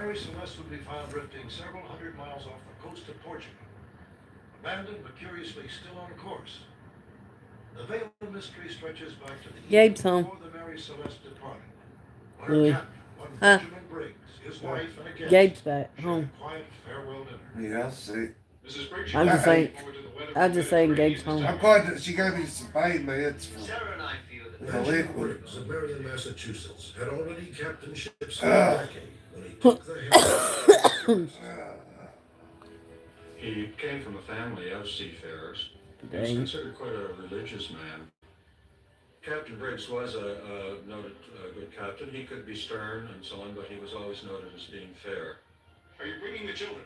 Mary Celeste would be found drifting several hundred miles off the coast of Portugal. Abandoned but curiously still on course. The veil of mystery stretches back to the Gabe's evening home. before the Mary Celeste departed. When Really? her captain, one Benjamin Briggs, his wife and a guest, Gabe's back shared home. a quiet farewell dinner. Yeah, see. Mrs. Briggs, I'm just saying. I'm just saying Gabe's home. I'm glad that she gave me some pain meds for Sarah and I feel that the Benjamin liquid. Briggs of Marion, Massachusetts, had already captained ships for a decade when he took the helm. He came from a family of seafarers. He was Dang. considered quite a religious man. Captain Briggs was a noted good captain. He could be stern and so on, but he was always noted as being fair. Are you bringing the children?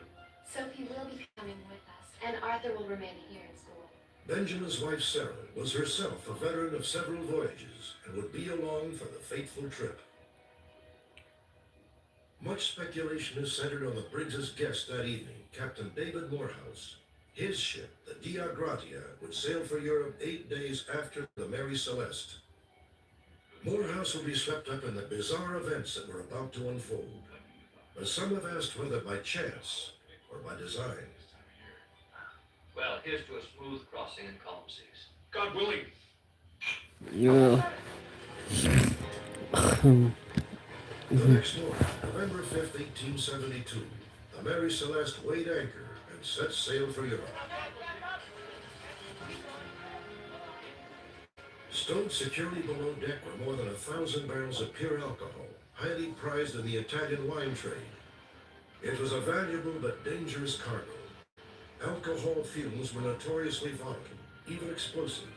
Sophie will be coming with us, and Arthur will remain here in school. Benjamin's wife Sarah was herself a veteran of several voyages and would be along for the fateful trip. Much speculation is centered on the Briggs' guest that evening, Captain David Morehouse. His ship, the Dia Gratia, would sail for Europe 8 days after the Mary Celeste. Morehouse would be swept up in the bizarre events that were about to unfold. But some have asked whether by chance or by design. well, here's to a smooth crossing in calm seas. God willing. Yeah. The next morning, November 5th, 1872, the Mary Celeste weighed anchor and set sail for Europe. Stowed securely below deck were more than 1,000 barrels of pure alcohol, highly prized in the Italian wine trade. It was a valuable but dangerous cargo. Alcohol fumes were notoriously volatile, even explosive.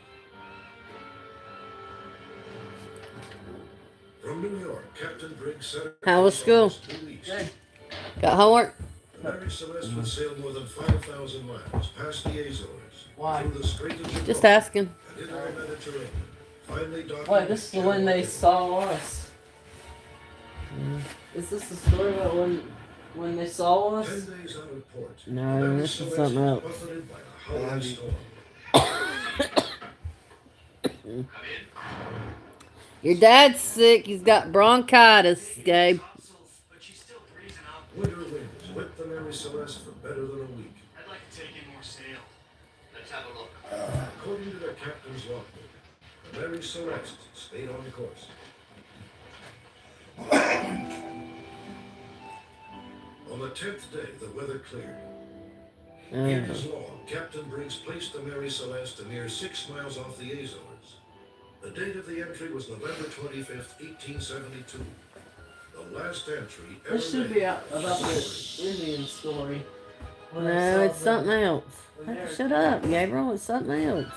From New York, Captain Briggs set out How was school? due east. Got homework? The Mary Celeste would sail more than 5,000 miles past the Azores, Why? through the Strait of Gibraltar, Just asking. and into the Mediterranean. Finally docking Wait, this is the when they saw us. Is this the story about when they saw 10 us? days out of port. No, the Mary this is Celeste something was else. buffeted by a howling storm. Come in. Your dad's sick. He's got bronchitis, Gabe. But she's still freezing up. Winter winds whipped the Mary Celeste for better than a week. I'd like to take in more sail. Let's have a look. According to the captain's logbook, the Mary Celeste stayed on course. On the 10th day, the weather cleared. In his log, Captain Briggs placed the Mary Celeste a mere 6 miles off the Azores. The date of the entry was November 25th, 1872. The last entry ever This should made. be about the Indian story. When I No, saw it's the- something else. the narrative. Shut up, Gabriel. It's something else.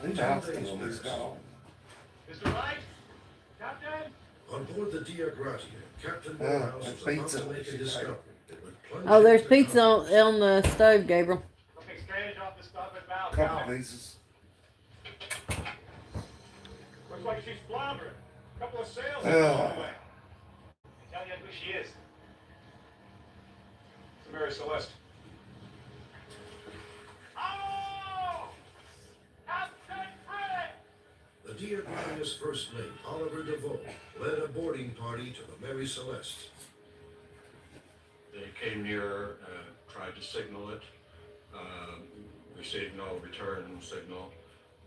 these hospitals is gone. Mr. Wright? Captain? On board the Dia Gratia, Captain Oh, Morehouse that's was about pizza. to make a discovery that would plunge Oh, there's into pizza commerce. on the stove, Gabriel. Something strange off the starboard bow. Couple pieces. Looks like she's floundering. A couple of sails Oh. are on the way. Tell you who she is. It's the Mary Celeste. Oh! Captain Briggs! The Dia Gratia's first mate, Oliver DeVoe, led a boarding party to the Mary Celeste. They came near, tried to signal it, received no return signal,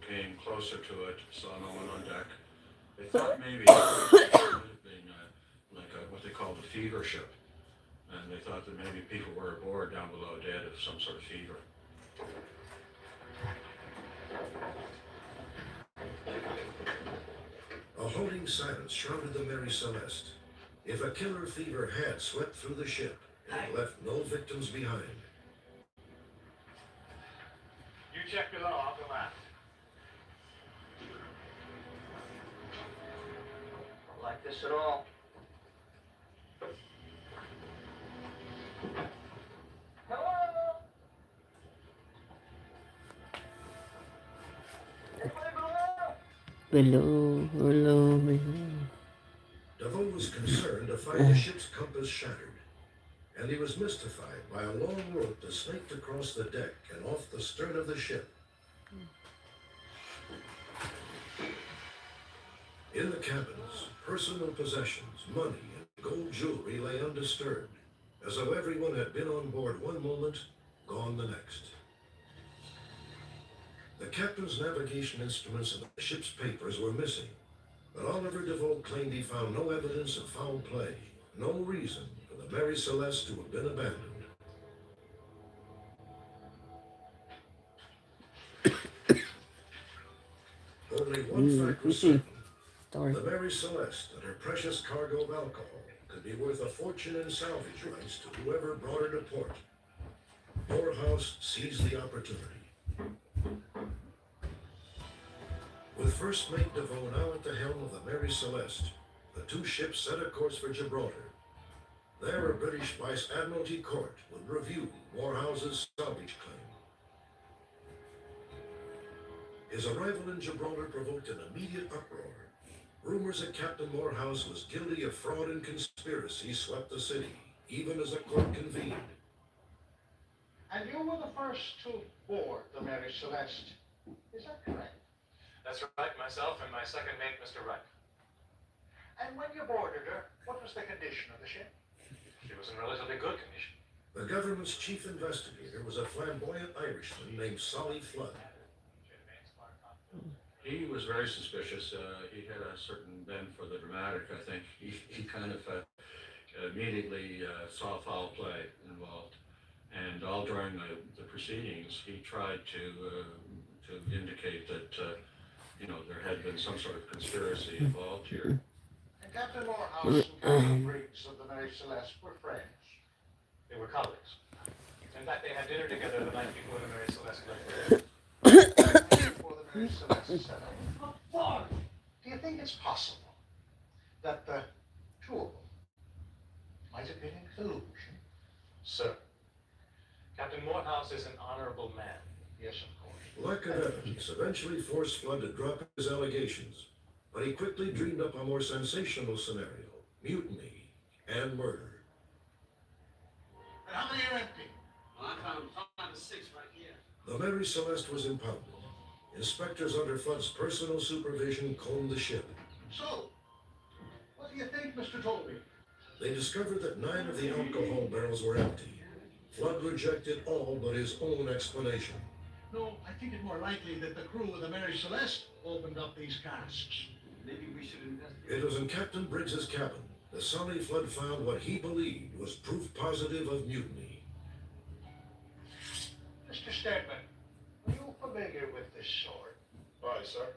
came closer to it, saw no one on deck. They thought maybe it might have been what they called a fever ship. And they thought that maybe people were aboard down below dead of some sort of fever. A holding silence shrouded the Mary Celeste. If a killer fever had swept through the ship, it had left no victims behind. You check below, I'll go aft. Don't like this at all. Hello? Anybody below? Below. DeVoe was concerned to find the ship's compass shattered, and he was mystified by a long rope that snaked across the deck and off the stern of the ship. In the cabins, personal possessions, money, and gold jewelry lay undisturbed, as though everyone had been on board one moment, gone the next. The captain's navigation instruments and the ship's papers were missing, but Oliver DeVoe claimed he found no evidence of foul play, no reason for the Mary Celeste to have been abandoned. Only one fact was certain. Sorry. The Mary Celeste and her precious cargo of alcohol could be worth a fortune in salvage rights to whoever brought her to port. Morehouse seized the opportunity. With First Mate DeVoe now at the helm of the Mary Celeste, the two ships set a course for Gibraltar. There a British Vice Admiralty court would review Morehouse's salvage claim. His arrival in Gibraltar provoked an immediate uproar. Rumors that Captain Morehouse was guilty of fraud and conspiracy swept the city, even as the court convened. And you were the first to board the Mary Celeste. Is that correct? That's right, myself and my second mate, Mr. Wright. And when you boarded her, what was the condition of the ship? She was in relatively good condition. The government's chief investigator was a flamboyant Irishman named Solly Flood. He was very suspicious. He had a certain bent for the dramatic, I think. He kind of immediately saw foul play involved. And all during the proceedings, he tried to indicate that, there had been some sort of conspiracy involved here. And Captain Morehouse and Captain Briggs of the Mary Celeste were friends. They were colleagues. In fact, they had dinner together the night before the Mary Celeste left. Before the Mary Celeste set up. Lord, do you think it's possible that the two of them might have been in collusion? Sir, Captain Morehouse is an honorable man. Yes, of course. Lack of evidence eventually forced Flood to drop his allegations, but he quickly dreamed up a more sensational scenario: mutiny and murder. And how many are empty? Well, I found 5 or 6 right here. The Mary Celeste was impounded. Inspectors under Flood's personal supervision combed the ship. So, what do you think, Mr. Tolby? They discovered that 9 of the alcohol barrels were empty. Flood rejected all but his own explanation. No, I think it more likely that the crew of the Mary Celeste opened up these casks. Maybe we should investigate. It was in Captain Briggs's cabin that Solly Flood found what he believed was proof positive of mutiny. Mr. Stedman, are you familiar with this sword? Aye, sir.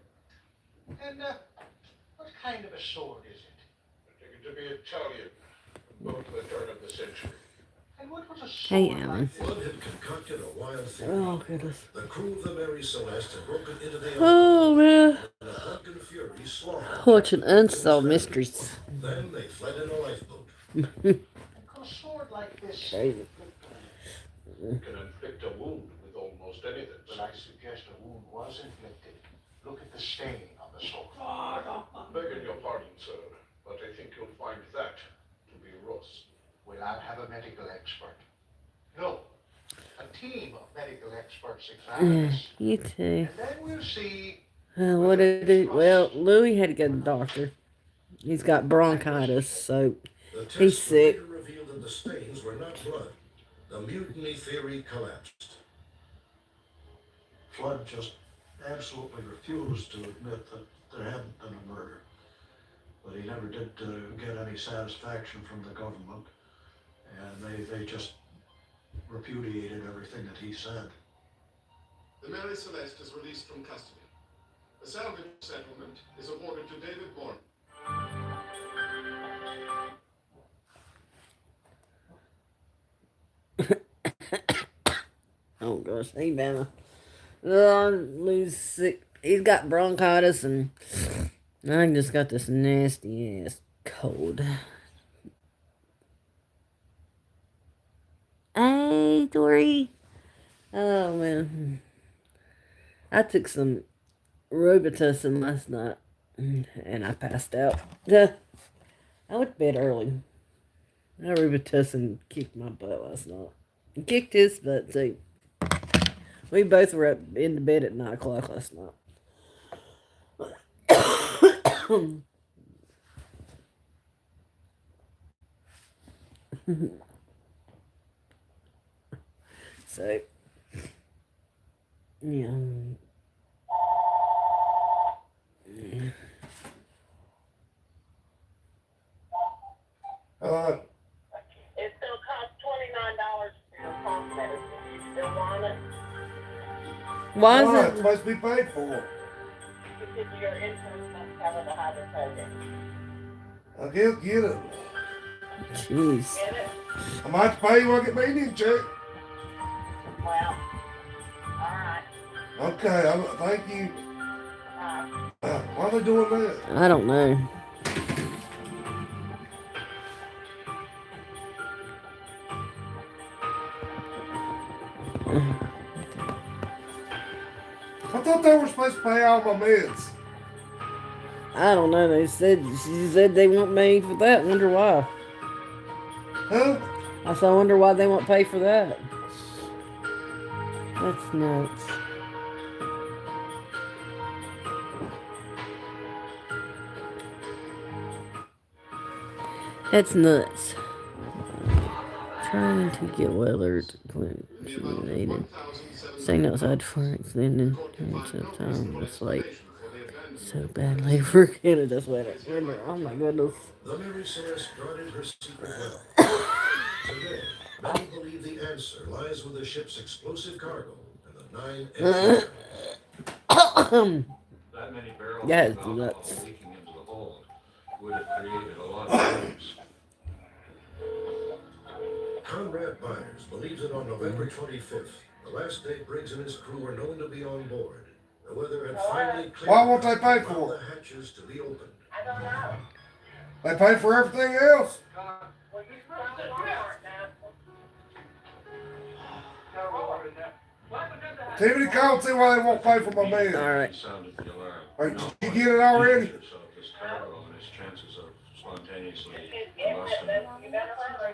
And what kind of a sword is it? I take it to be Italian, about the turn of the century. And what was a sword Hey, like Alan. this? Flood had concocted a wild theory. Oh, goodness. The crew of the Mary Celeste had broken into the Oh, man. and a drunken fury slaughtered. Watching Unsolved Mysteries. Then they fled in a lifeboat. And could a sword like this Crazy. You can inflict a wound with almost anything. But I suggest a wound was inflicted. Look at the stain on the sword. Begging your pardon, sir, but I think you'll find that to be rust. We'll not have a medical expert. No, a team of medical experts examine this. You too. And then we'll see. What did it? Well, Louis had to go to the doctor. He's got bronchitis, so The test he's sick. later revealed that the stains were not blood. The mutiny theory collapsed. Flood just absolutely refused to admit that there hadn't been a murder. But he never did get any satisfaction from the government. And they just repudiated everything that he said. The Mary Celeste is released from custody. The salvage settlement is awarded to David Moore. Oh gosh, he been Louis sick. He's got bronchitis, and I just got this nasty ass cold. Hey, Tori. Oh man, I took some Robitussin last night, and I passed out. I went to bed early. That Robitussin kicked my butt last night. It kicked his butt too. We both were up in the bed at 9 o'clock last night. So, yeah. It still costs $29 for your cough medicine. You still want it? Why Why? is It's it? supposed to be paid for. Because your insurance must cover the hydrophobic. I guess get it. Jeez. Get it? I might pay you when I get my Indian check. Well, alright. Okay, thank you. Why are they doing that? I don't know. I thought they were supposed to pay all my meds. I don't know. She said they won't pay for that. Wonder why. Huh? I said, I wonder why they won't pay for that. That's nuts. That's nuts. Trying to get weather coordinated. Staying outside for extended periods of time. It's like so bad later for Canada's winter. Oh my goodness. The Mary Celeste guarded her secret well. Today, many believe the answer lies with the ship's explosive cargo and the 9 empty barrels. That many barrels Yeah, of it's alcohol nuts. leaking into the hold would have created a lot of fumes. Conrad Byers believes that on November 25th, the last day Briggs and his crew were known to be on board. The weather had finally cleared. Why won't they pay enough for allow it? the hatches to be opened. I don't know. They pay for everything else. Well, you stop Walmart now. Tiffany, call and see why they won't pay for my meds. All right. He sounded the alarm. Or did you get it already? Of this cargo and its chances of spontaneously You better hurry.